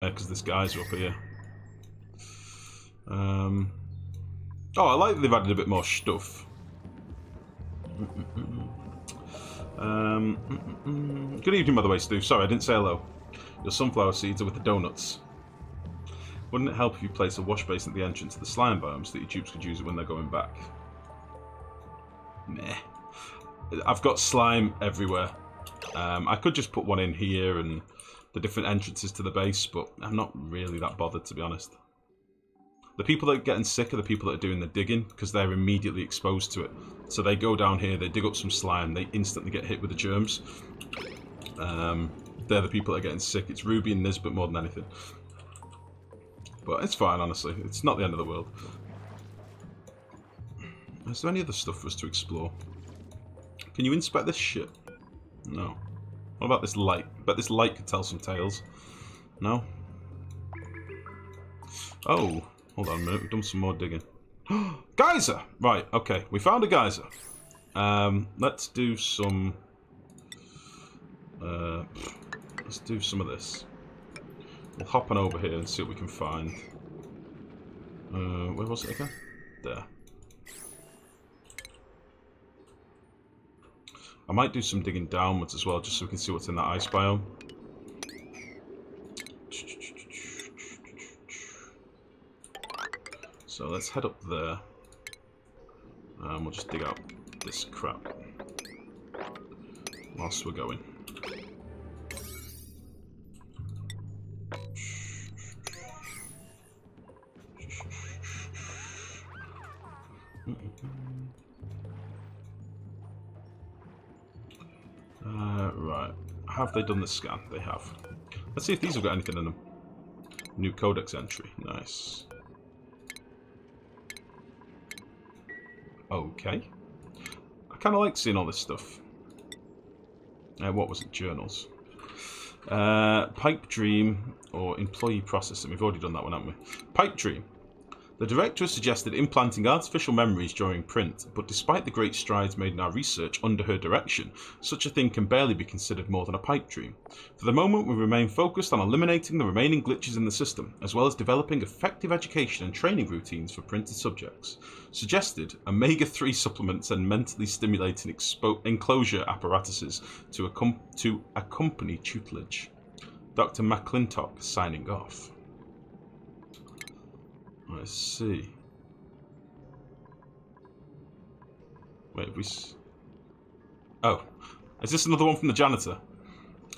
Because this guy's up here. Oh, I like that they've added a bit more stuff. Good evening, by the way, Stu. Sorry, I didn't say hello. Your sunflower seeds are with the donuts. Wouldn't it help if you place a wash basin at the entrance to the slime biome so that your dupes could use it when they're going back? Meh. I've got slime everywhere. I could just put one in here and the different entrances to the base, but I'm not really that bothered, to be honest. The people that are getting sick are the people that are doing the digging, because they're immediately exposed to it. So they go down here, they dig up some slime, they instantly get hit with the germs. They're the people that are getting sick. It's Ruby and Nisbet more than anything. But it's fine, honestly. It's not the end of the world. Is there any other stuff for us to explore? Can you inspect this shit? No. What about this light? I bet this light could tell some tales. No? Oh, hold on a minute. We've done some more digging. Geyser! Right, okay. We found a geyser. Let's do some... let's do some of this. We'll hop on over here and see what we can find. Where was it again? There. I might do some digging downwards as well, just so we can see what's in that ice biome. So let's head up there. And we'll just dig out this crap whilst we're going. Right. Have they done the scan? They have. Let's see if these have got anything in them. New codex entry. Nice. Okay. I kind of like seeing all this stuff. What was it? Journals. Pipe Dream or Employee Processing. We've already done that one, haven't we? Pipe Dream. The director has suggested implanting artificial memories during print, but despite the great strides made in our research under her direction, such a thing can barely be considered more than a pipe dream. For the moment, we remain focused on eliminating the remaining glitches in the system, as well as developing effective education and training routines for printed subjects. Suggested, omega-3 supplements and mentally stimulating enclosure apparatuses to accompany tutelage. Dr. McClintock signing off. Let's see. Wait, oh, is this another one from the janitor?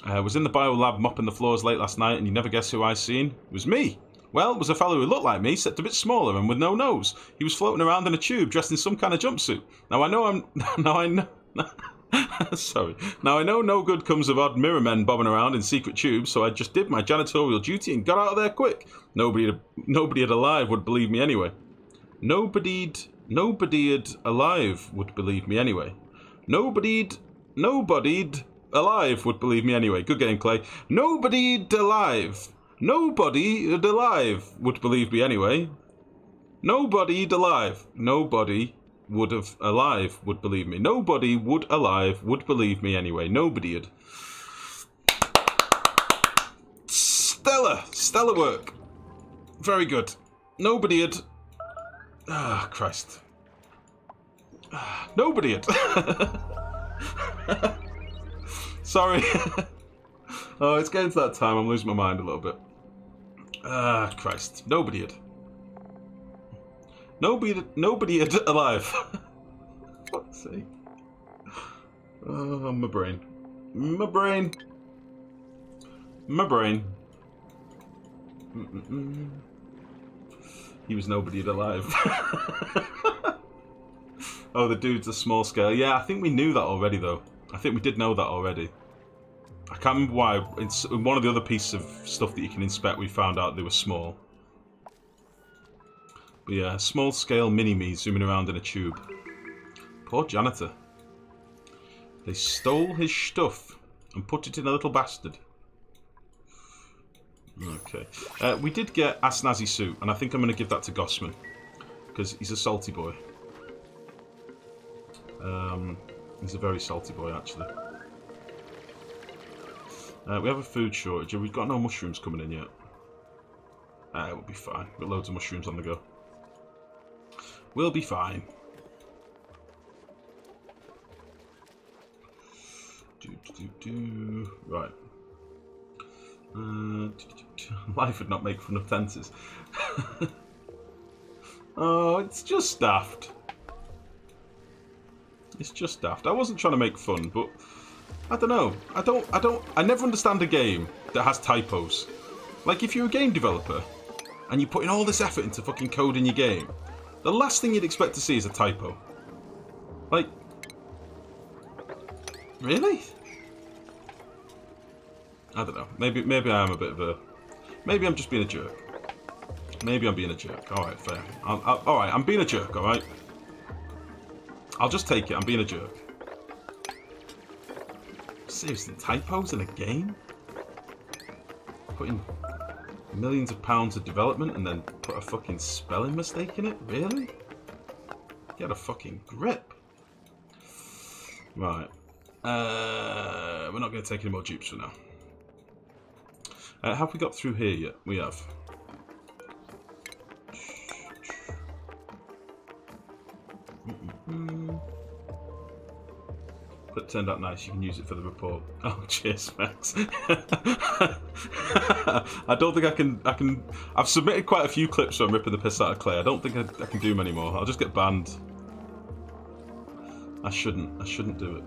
Was in the bio lab mopping the floors late last night, and you never guess who I seen? It was me. Well, it was a fellow who looked like me, except a bit smaller and with no nose. He was floating around in a tube, dressed in some kind of jumpsuit. Now I know Sorry. Now I know no good comes of odd mirror men bobbing around in secret tubes, so I just did my janitorial duty and got out of there quick. Nobody alive would believe me anyway. Nobody alive would believe me anyway. Nobody alive would believe me anyway. Good game, Clay. Nobody alive would believe me anyway. Nobody alive. Nobody would have alive would believe me. Nobody would alive would believe me anyway. Nobody'd. Stellar work. Very good. Nobody'd. Ah, Christ. Nobody'd. Sorry. Oh, it's getting to that time. I'm losing my mind a little bit. Ah, Christ. Nobody'd. Nobody alive. Fuck's sake. Oh, my brain. My brain. My brain. He was nobody alive. Oh, the dude's a small scale. Yeah, I think we knew that already, though. I think we did know that already. I can't remember why. It's one of the other pieces of stuff that you can inspect. We found out they were small. But yeah, small-scale mini-me zooming around in a tube. Poor janitor. They stole his stuff and put it in a little bastard. Okay. We did get a snazzy suit, and I think I'm going to give that to Gossman. Because he's a salty boy. He's a very salty boy, actually. We have a food shortage. We've got no mushrooms coming in yet. We'll be fine. Got loads of mushrooms on the go. We'll be fine. Right. Life would not make fun of tenses. Oh, it's just daft. It's just daft. I wasn't trying to make fun, but I don't know. I never understand a game that has typos. Like, if you're a game developer and you're putting all this effort into fucking coding your game, the last thing you'd expect to see is a typo. Like, really? I don't know. Maybe I am a bit of a... Maybe I'm just being a jerk. Maybe I'm being a jerk. Alright, fair. Alright, I'm being a jerk, alright? I'll just take it. I'm being a jerk. Seriously, typos in a game? Putting millions of pounds of development and then put a fucking spelling mistake in it? Really? Get a fucking grip. Right. We're not going to take any more dupes for now. Have we got through here yet? We have. That turned out nice. You can use it for the report. Oh, cheers, Max. I don't think I can. I've submitted quite a few clips where I'm ripping the piss out of Clay. I don't think I can do them anymore. I'll just get banned. I shouldn't do it.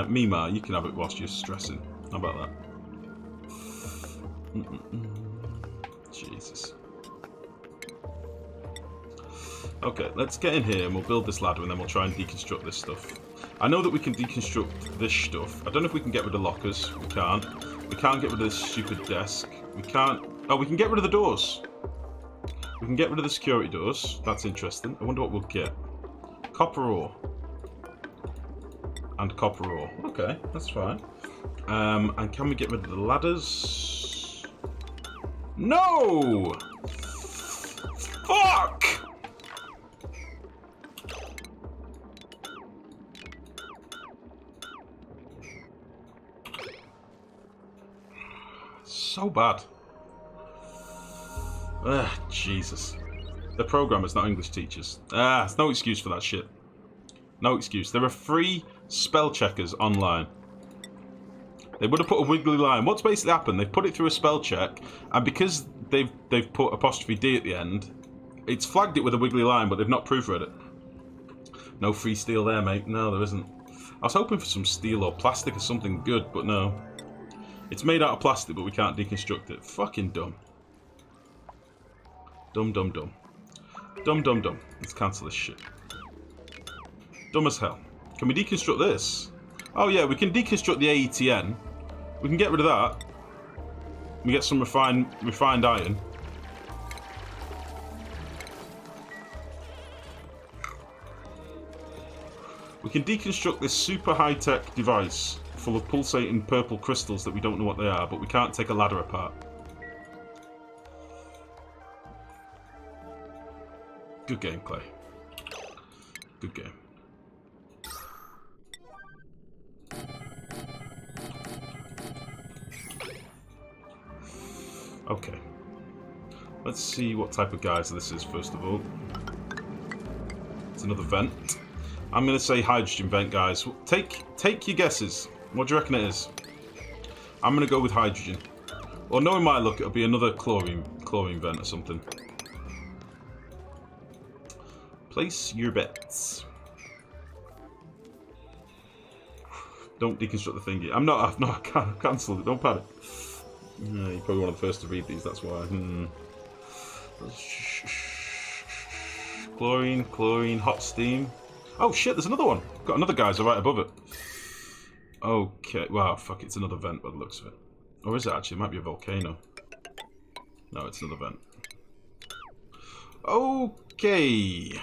Mima, you can have it whilst you're stressing. How about that? Jesus. Okay, let's get in here and we'll build this ladder and then we'll try and deconstruct this stuff. I know that we can deconstruct this stuff. I don't know if we can get rid of lockers. We can't. We can't get rid of this stupid desk. We can't... Oh, we can get rid of the doors. We can get rid of the security doors. That's interesting. I wonder what we'll get. Copper ore. And copper ore. Okay, that's fine. And can we get rid of the ladders? No! Fuck! So bad. Ugh, Jesus. The programmers, not English teachers. There's no excuse for that shit. No excuse. There are free spell checkers online. They would have put a wiggly line. What's basically happened? They've put it through a spell check, and because they've put apostrophe D at the end, it's flagged it with a wiggly line, but they've not proofread it. No free steel there, mate. No, there isn't. I was hoping for some steel or plastic or something good, but no. It's made out of plastic, but we can't deconstruct it. Fucking dumb. Dumb, dumb, dumb. Dumb, dumb, dumb. Let's cancel this shit. Dumb as hell. Can we deconstruct this? Oh yeah, we can deconstruct the AETN. We can get rid of that. We get some refined iron. We can deconstruct this super high-tech device full of pulsating purple crystals that we don't know what they are, but we can't take a ladder apart. Good game, Clay. Good game. Okay. Let's see what type of geyser this is, first of all. It's another vent. I'm going to say hydrogen vent, guys. Take your guesses. What do you reckon it is? I'm going to go with hydrogen. Or knowing my luck, it'll be another chlorine vent or something. Place your bets. Don't deconstruct the thingy. I can't cancel it. Don't panic. Yeah, you're probably one of the first to read these, that's why. Chlorine, hot steam. Oh shit, there's another one. Got another geyser right above it. Okay, wow, fuck, it's another vent by the looks of it. Or is it actually? It might be a volcano. No, it's another vent. Okay.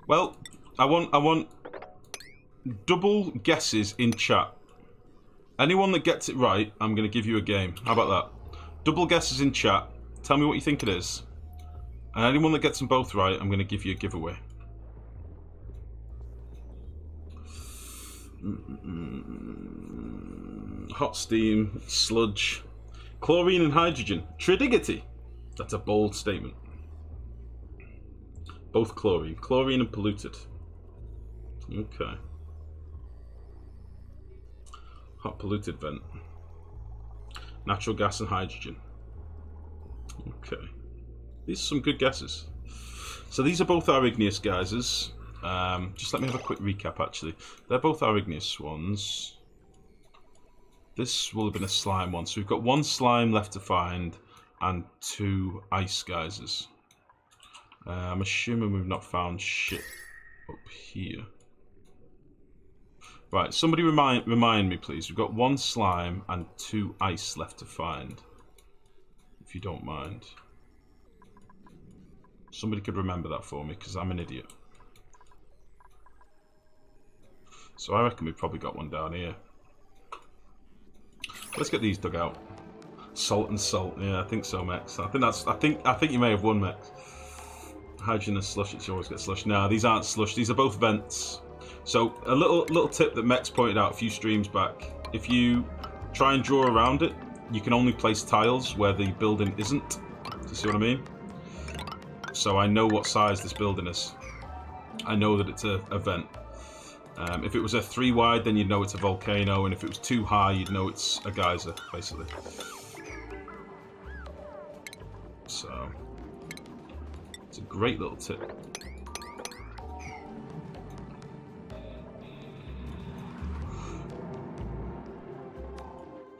Well, I want double guesses in chat. Anyone that gets it right, I'm going to give you a game. How about that? Double guesses in chat. Tell me what you think it is. And anyone that gets them both right, I'm going to give you a giveaway. Hot steam, sludge, Chlorine and hydrogen. Tridigity. That's a bold statement. Both chlorine. Chlorine and polluted. Okay. Hot polluted vent. Natural gas and hydrogen. Okay. These are some good guesses. So these are both our igneous geysers. Just let me have a quick recap actually. They're both our igneous ones. This will have been a slime one. So we've got 1 slime left to find and 2 ice geysers. I'm assuming we've not found shit up here. Right, somebody remind me please. We've got 1 slime and 2 ice left to find. If you don't mind. Somebody could remember that for me, because I'm an idiot. So I reckon we've probably got one down here. Let's get these dug out. Salt and salt. Yeah, I think so, Mex. I think you may have won, Mex. Hydrogen and slush. It always gets slush. No, these aren't slush. These are both vents. So a little tip that Mex pointed out a few streams back. If you try and draw around it, you can only place tiles where the building isn't. Do you see what I mean? So I know what size this building is. I know that it's a vent. If it was a 3 wide, then you'd know it's a volcano, and if it was 2 high, you'd know it's a geyser, basically. So it's a great little tip.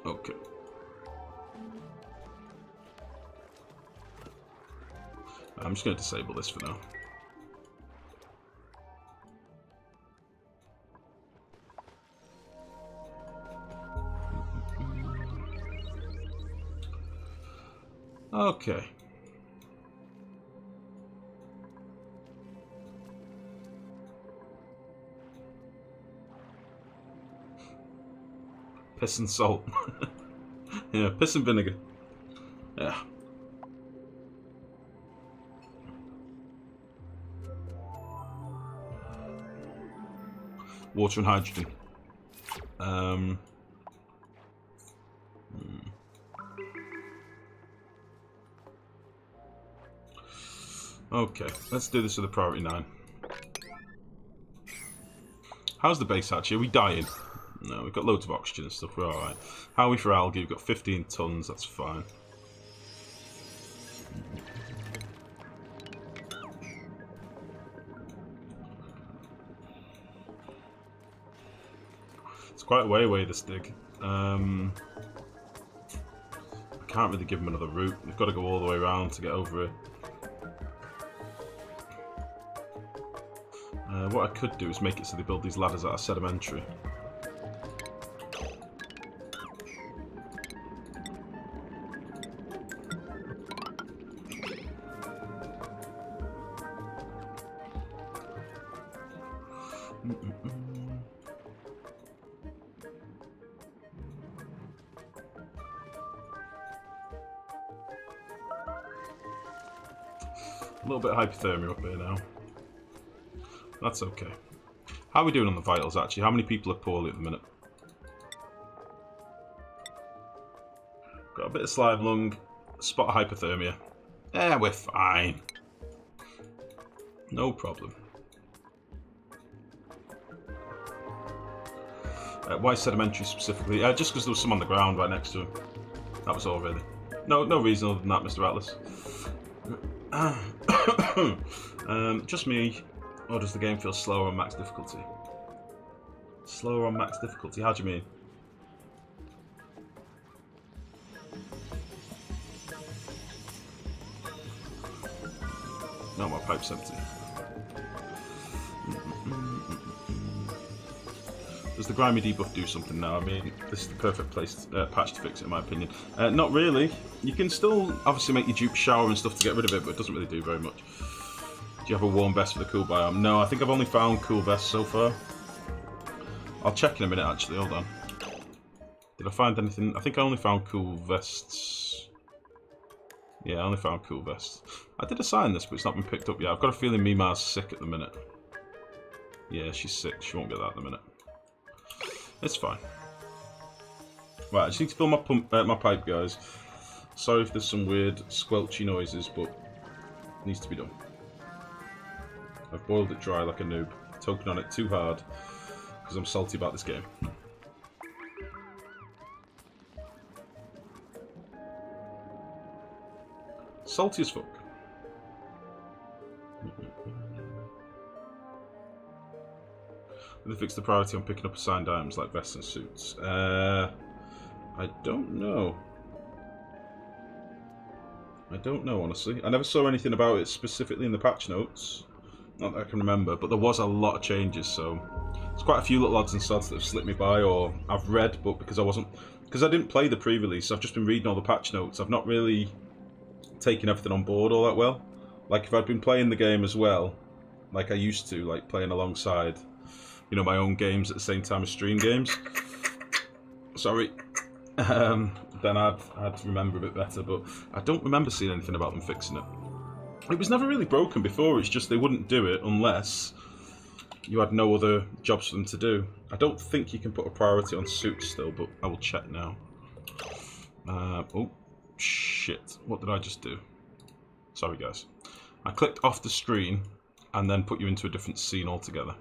Okay. I'm just going to disable this for now. Okay. Piss and salt. Yeah, piss and vinegar. Yeah. Water and hydrogen. Okay, let's do this with a priority 9. How's the base actually? Are we dying? No, we've got loads of oxygen and stuff. We're alright. How are we for algae? We've got 15 tons. That's fine. It's quite a way away, this dig. I can't really give them another route. We've got to go all the way around to get over it. What I could do is make it so they build these ladders out of sedimentary. A little bit of hypothermia up here now. That's okay. How are we doing on the vitals, actually? How many people are poorly at the minute? Got a bit of slide lung, a spot of hypothermia. Yeah, we're fine. No problem. Why sedimentary specifically? Just because there was some on the ground right next to him. That was all, really. No reason other than that, Mr. Atlas. Just me. Or does the game feel slower on max difficulty? Slower on max difficulty? How do you mean? No, my pipe's empty. Does the grimy debuff do something now? I mean, this is the perfect place, patch to fix it, in my opinion. Not really. You can still obviously make your dupe shower and stuff to get rid of it, but it doesn't really do very much. Do you have a warm vest for the cool biome? No, I think I've only found cool vests so far. I'll check in a minute, actually. Hold on. Did I find anything? I think I only found cool vests. Yeah, I only found cool vests. I did assign this, but it's not been picked up yet. I've got a feeling Mima's sick at the minute. Yeah, she's sick. She won't get that in a minute. It's fine. Right, I just need to fill my pipe, guys. Sorry if there's some weird squelchy noises, but it needs to be done. I've boiled it dry like a noob. Token on it too hard, because I'm salty about this game. Salty as fuck. They fixed the priority on picking up assigned items like vests and suits. I don't know. I don't know, honestly. I never saw anything about it specifically in the patch notes. Not that I can remember, but there was a lot of changes, so... There's quite a few little odds and sods that have slipped me by, or I've read, but because I didn't play the pre-release, I've just been reading all the patch notes. I've not really taken everything on board all that well. Like, if I'd been playing the game as well, like I used to, like playing alongside... You know, my own games at the same time as stream games. Sorry. Then I'd remember a bit better, but I don't remember seeing anything about them fixing it. It was never really broken before, it's just they wouldn't do it unless you had no other jobs for them to do. I don't think you can put a priority on suits still, but I will check now. Oh, shit. What did I just do? Sorry, guys. I clicked off the screen and then put you into a different scene altogether.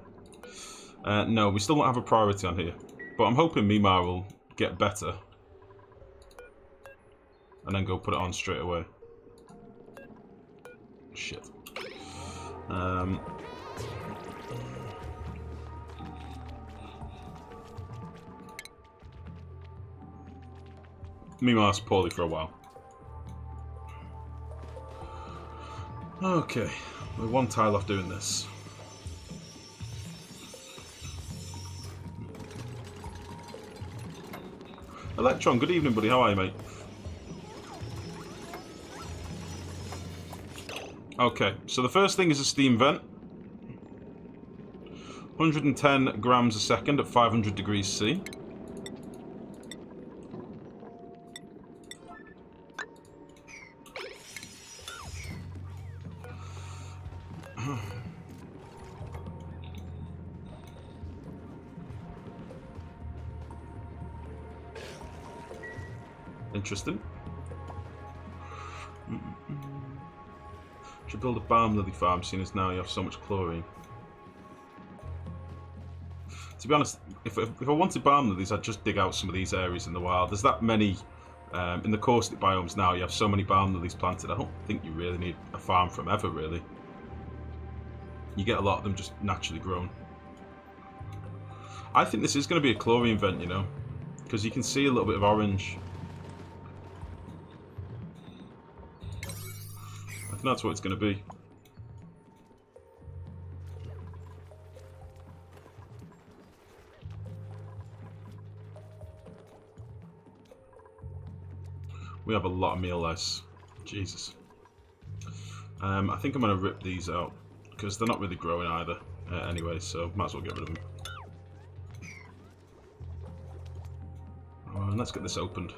No, we still don't have a priority on here. But I'm hoping Mimar will get better. And then go put it on straight away. Shit. Mimar's poorly for a while. Okay. We're one tile off doing this. Electron, good evening, buddy. How are you, mate? Okay, so the first thing is a steam vent. 110 grams a second at 500 degrees C. Interesting. Should build a balm lily farm, seeing as now you have so much chlorine. To be honest, if I wanted balm lilies, I'd just dig out some of these areas in the wild. There's that many in the caustic biomes now. You have so many balm lilies planted. I don't think you really need a farm from ever, really. You get a lot of them just naturally grown. I think this is going to be a chlorine vent, you know, because you can see a little bit of orange. I think that's what it's going to be. We have a lot of meal lice. Jesus. I think I'm going to rip these out because they're not really growing either anyway, so might as well get rid of them. And let's get this opened.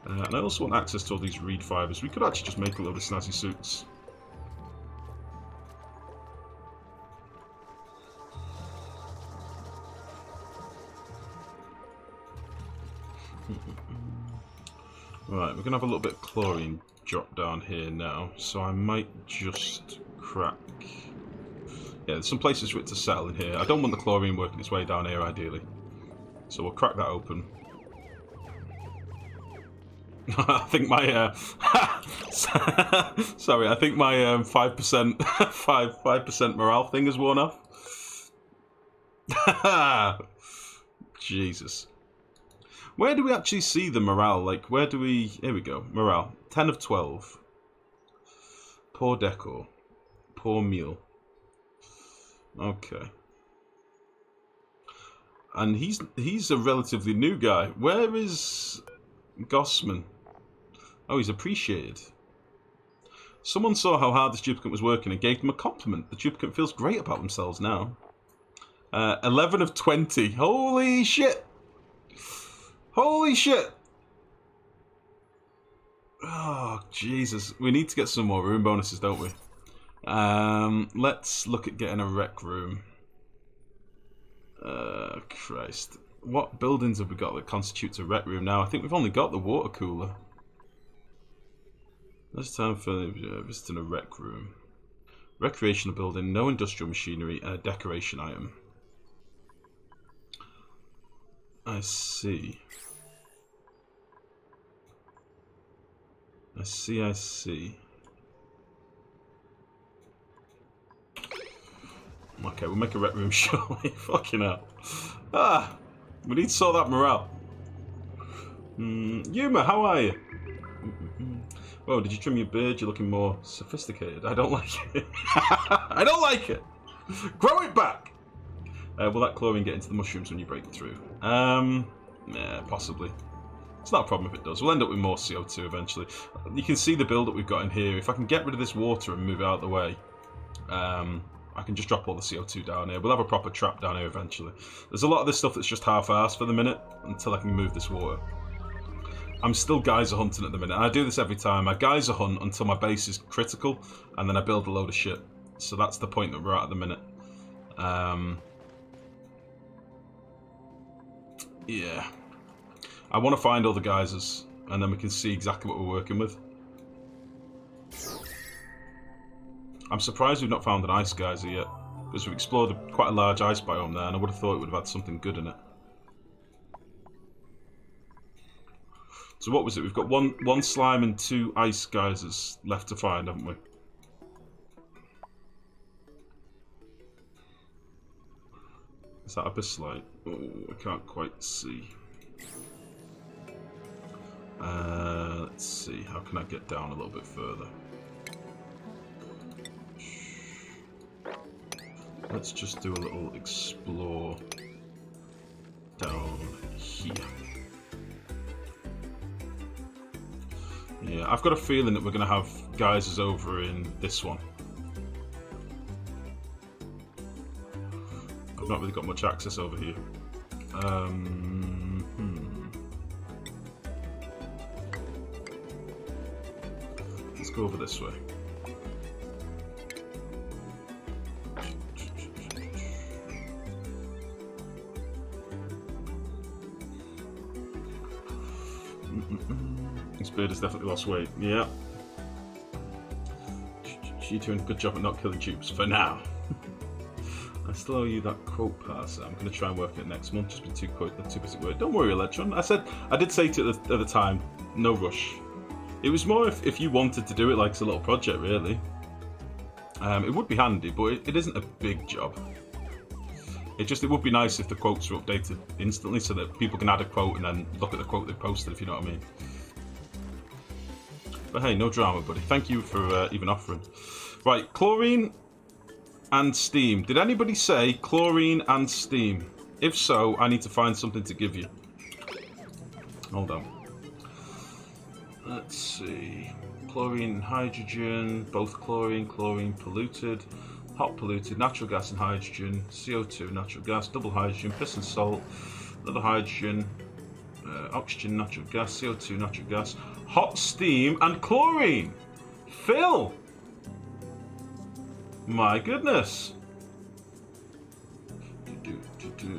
And I also want access to all these reed fibres. We could actually just make a load of snazzy suits. Right, we're going to have a little bit of chlorine drop down here now, so I might just crack... Yeah, there's some places for it to settle in here. I don't want the chlorine working its way down here, ideally. So we'll crack that open. I think my... Sorry, I think my 5% 5% morale thing has worn off. Jesus. Where do we actually see the morale? Like, where do we... Here we go. Morale. 10 of 12. Poor decor. Poor meal. Okay. And he's a relatively new guy. Where is Gossman? Oh, he's appreciated. Someone saw how hard this duplicate was working and gave them a compliment. The duplicate feels great about themselves now. 11 of 20. Holy shit! Holy shit! Oh, Jesus. We need to get some more room bonuses, don't we? Let's look at getting a rec room. Christ. What buildings have we got that constitutes a rec room now? I think we've only got the water cooler. It's time for visiting a rec room. Recreational building, no industrial machinery, and a decoration item. I see. I see. Okay, we'll make a rec room surely. Fucking hell. Ah! We need to sort that morale. Yuma, how are you? Oh, did you trim your beard? You're looking more sophisticated. I don't like it. I don't like it! Grow it back! Will that chlorine get into the mushrooms when you break through? Yeah, possibly. It's not a problem if it does. We'll end up with more CO2 eventually. You can see the build that we've got in here. If I can get rid of this water and move it out of the way, I can just drop all the CO2 down here. We'll have a proper trap down here eventually. There's a lot of this stuff that's just half-assed for the minute until I can move this water. I'm still geyser hunting at the minute. I do this every time. I geyser hunt until my base is critical, and then I build a load of shit. So that's the point that we're at the minute. Yeah. I want to find all the geysers, and then we can see exactly what we're working with. I'm surprised we've not found an ice geyser yet, because we've explored quite a large ice biome there, and I would have thought it would have had something good in it. So what was it? We've got one slime and 2 ice geysers left to find, haven't we? Is that abyssalite? Oh, I can't quite see. Let's see. How can I get down a little bit further? Let's just do a little explore down here. Yeah, I've got a feeling that we're going to have geysers over in this one. I've not really got much access over here. Let's go over this way. This bird has definitely lost weight. Yeah. You're doing a good job at not killing dupes for now. I still owe you that quote pass. I'm going to try and work it next month. Just been too busy work. Don't worry, Electron. I did say to you at the time, no rush. It was more if you wanted to do it like it's a little project, really. It would be handy, but it isn't a big job. It would be nice if the quotes were updated instantly so that people can add a quote and then look at the quote they posted, if you know what I mean. But hey, no drama, buddy. Thank you for even offering. Right, chlorine and steam. Did anybody say chlorine and steam? If so, I need to find something to give you. Hold on. Let's see. Chlorine and hydrogen. Both chlorine polluted. Hot polluted, natural gas and hydrogen, CO2, natural gas, double hydrogen, piston salt, another hydrogen, oxygen, natural gas, CO2, natural gas, hot steam and chlorine. Phil! My goodness.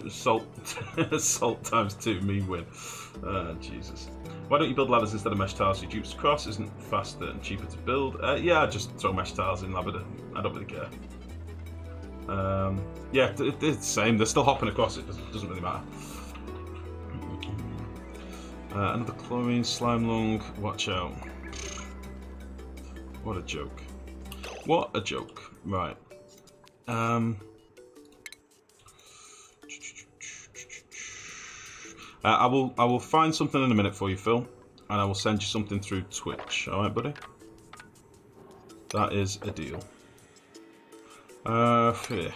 Salt, salt times 2, me win. Jesus. Why don't you build ladders instead of mesh tiles? Your dupes across isn't faster and cheaper to build. Yeah, just throw mesh tiles in, I don't really care. Yeah, it's the same. They're still hopping across it. Doesn't really matter. Another chlorine slime lung. Watch out. What a joke. What a joke. Right. I will find something in a minute for you, Phil, and I will send you something through Twitch. All right, buddy. That is a deal. Yeah.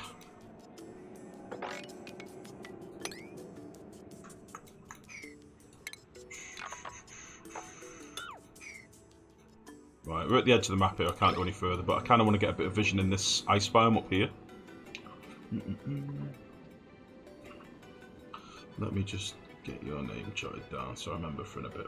Right, we're at the edge of the map here. I can't go any further, but I kind of want to get a bit of vision in this ice biome up here. Let me just get your name jotted down so I remember for in a bit.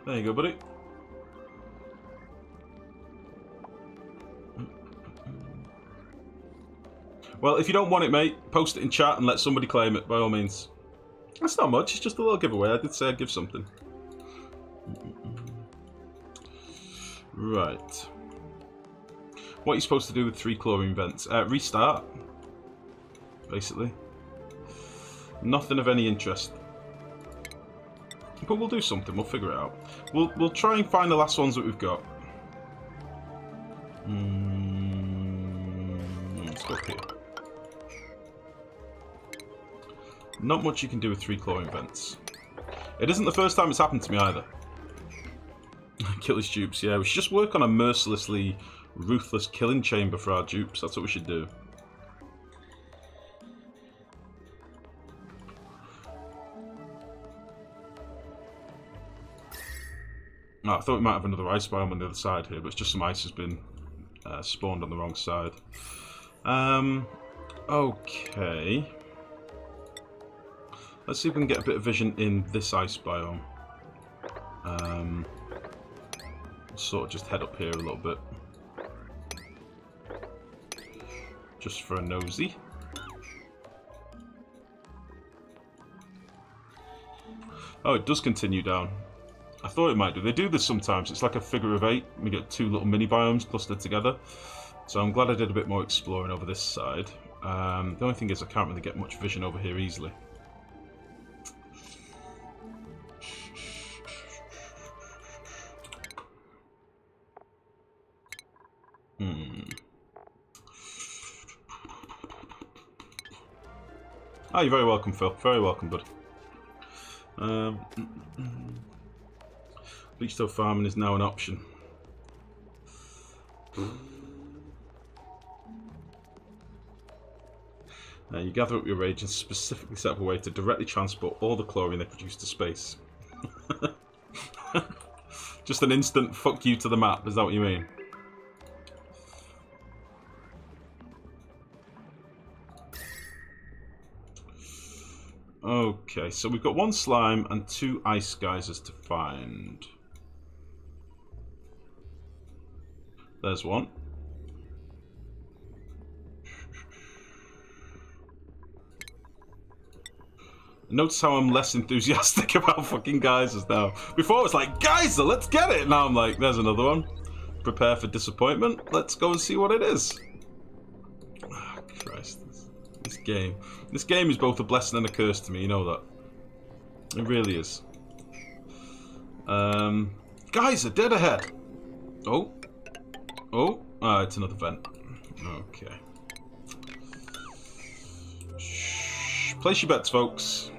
There you go, buddy. Well, if you don't want it, mate, post it in chat and let somebody claim it, by all means. That's not much, it's just a little giveaway. I did say I'd give something. Right. What are you supposed to do with 3 chlorine vents? Restart. Basically. Nothing of any interest. But we'll do something, we'll figure it out. We'll try and find the last ones that we've got. Let's go up here. Not much you can do with 3 chlorine vents. It isn't the first time it's happened to me either. Kill his dupes, yeah. We should just work on a mercilessly ruthless killing chamber for our dupes. That's what we should do. Oh, I thought we might have another ice biome on the other side here, but it's just some ice has been spawned on the wrong side. Okay. Let's see if we can get a bit of vision in this ice biome. Sort of just head up here a little bit. Just for a nosy. Oh, it does continue down. I thought it might do. They do this sometimes. It's like a figure of 8. We get 2 little mini biomes clustered together. So I'm glad I did a bit more exploring over this side. The only thing is I can't really get much vision over here easily. Oh, you're very welcome, Phil. Very welcome, bud. Bleachstone farming is now an option. You gather up your rage and specifically set up a way to directly transport all the chlorine they produce to space. Just an instant fuck you to the map, is that what you mean? Okay, so we've got 1 slime and 2 ice geysers to find. There's one. Notice how I'm less enthusiastic about fucking geysers now. Before it was like, geyser, let's get it! Now I'm like, there's another one. Prepare for disappointment. Let's go and see what it is. Oh, Christ. This game. This game is both a blessing and a curse to me, you know that. It really is. Geyser, dead ahead! Oh. Oh. Ah, it's another vent. Okay. Shh. Place your bets, folks.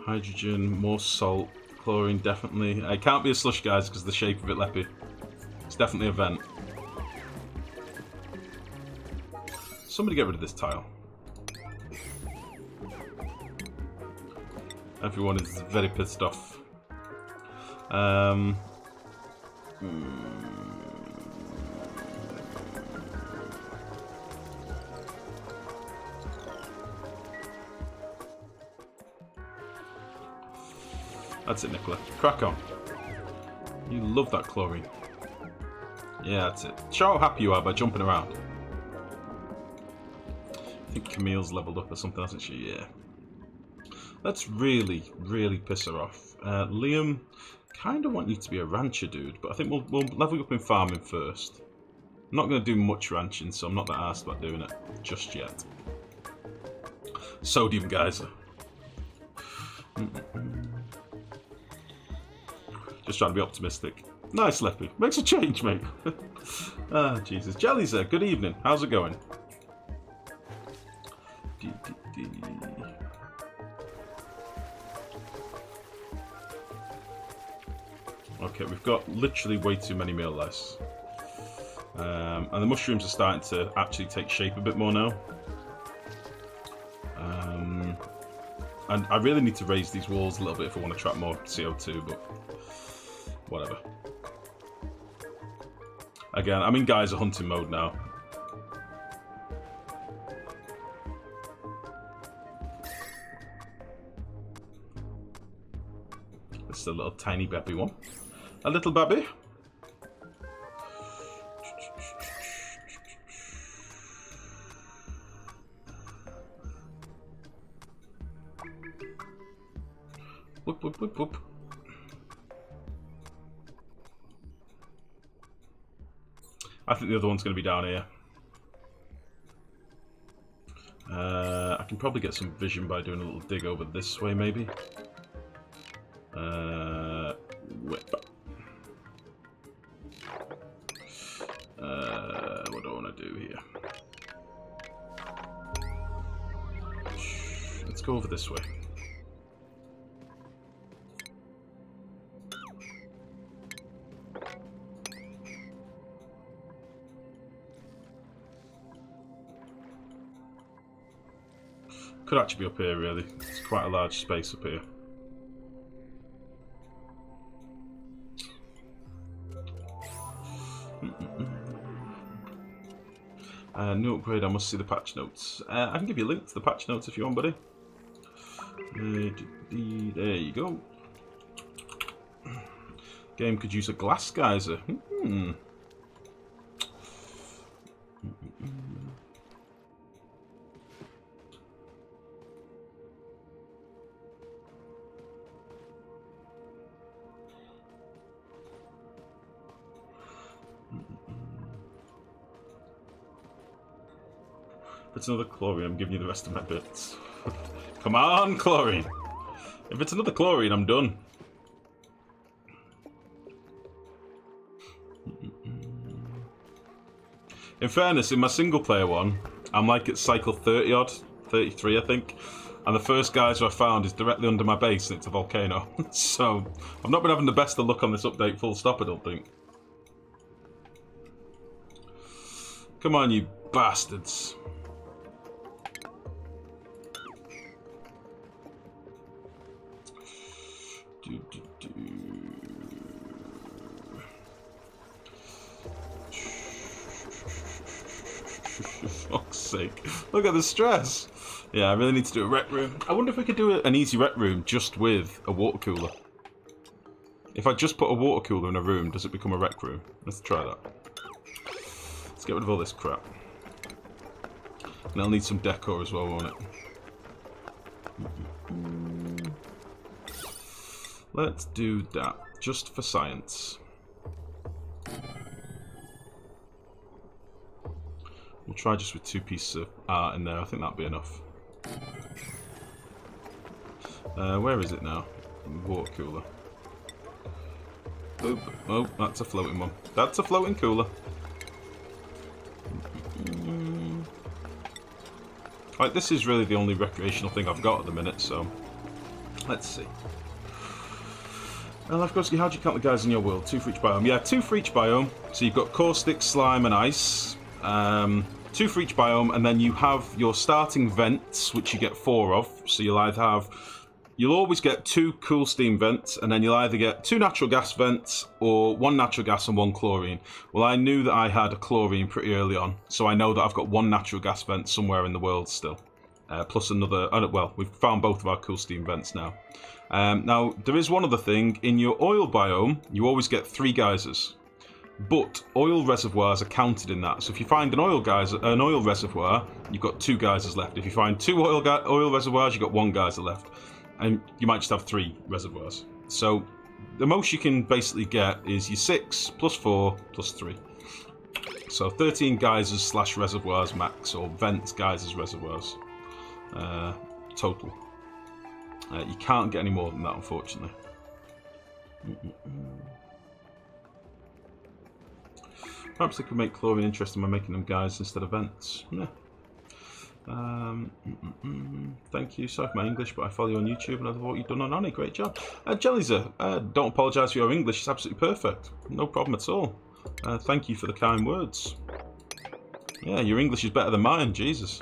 Hydrogen, more salt, chlorine, definitely. It can't be a slush, guys, because of the shape of it, Leppy. It's definitely a vent. Somebody get rid of this tile. Everyone is very pissed off. That's it, Nicola. Crack on. You love that chlorine. Yeah, that's it. Show how happy you are by jumping around. I think Camille's leveled up or something, hasn't she? Yeah. Let's really, really piss her off. Liam, kind of want you to be a rancher, dude, but I think we'll level you up in farming first. I'm not going to do much ranching, so I'm not that arsed about doing it just yet. Sodium geyser. Just trying to be optimistic. Nice, Leppy. Makes a change, mate. Ah, Jesus. Jelly's there. Good evening. How's it going? Okay, we've got literally way too many meal lice. And the mushrooms are starting to actually take shape a bit more now. And I really need to raise these walls a little bit if I want to trap more CO2, but whatever. Again, I'm in geyser hunting mode now. This is a little tiny baby one. A little baby. Whoop, whoop, whoop, whoop. I think the other one's going to be down here. I can probably get some vision by doing a little dig over this way, maybe. Whip. What do I want to do here? Let's go over this way. Could actually be up here, really. It's quite a large space up here. New upgrade, I must see the patch notes. I can give you a link to the patch notes if you want, buddy. There you go. Game could use a glass geyser. If it's another chlorine, I'm giving you the rest of my bits. Come on, chlorine! If it's another chlorine, I'm done. In fairness, in my single player one, I'm like at cycle 30 odd, 33 I think, and the first geyser I found is directly under my base and it's a volcano. So, I've not been having the best of luck on this update, full stop, I don't think. Come on, you bastards. For fuck's sake. Look at the stress. Yeah, I really need to do a rec room. I wonder if we could do an easy rec room just with a water cooler. If I just put a water cooler in a room, does it become a rec room? Let's try that. Let's get rid of all this crap. And I'll need some decor as well, won't it? Let's do that, just for science. We'll try just with 2 pieces of art in there, I think that'll be enough. Where is it now? Water cooler. Boop. Oh, that's a floating one. That's a floating cooler. Like, this is really the only recreational thing I've got at the minute, so let's see. Lifegrow, how do you count the guys in your world? 2 for each biome. Yeah, 2 for each biome. So you've got caustic, slime, and ice. 2 for each biome, and then you have your starting vents, which you get 4 of. So you'll either have, you'll always get 2 cool steam vents, and then you'll either get 2 natural gas vents or 1 natural gas and 1 chlorine. Well, I knew that I had a chlorine pretty early on, so I know that I've got 1 natural gas vent somewhere in the world still. Plus another, well, we've found both of our cool steam vents now. Now, there is one other thing. In your oil biome, you always get 3 geysers. But oil reservoirs are counted in that. So if you find an oil reservoir, you've got 2 geysers left. If you find 2 oil reservoirs, you've got 1 geyser left. And you might just have 3 reservoirs. So the most you can basically get is your 6 plus 4 plus 3. So 13 geysers slash reservoirs max, or vents, geysers, reservoirs total. You can't get any more than that, unfortunately. Perhaps they could make chlorine interesting by making them guys instead of vents. Yeah. Thank you. Sorry for my English, but I follow you on YouTube and I love what you've done on Oni. Great job. Jellizer, don't apologise for your English. It's absolutely perfect. No problem at all. Thank you for the kind words. Yeah, your English is better than mine. Jesus.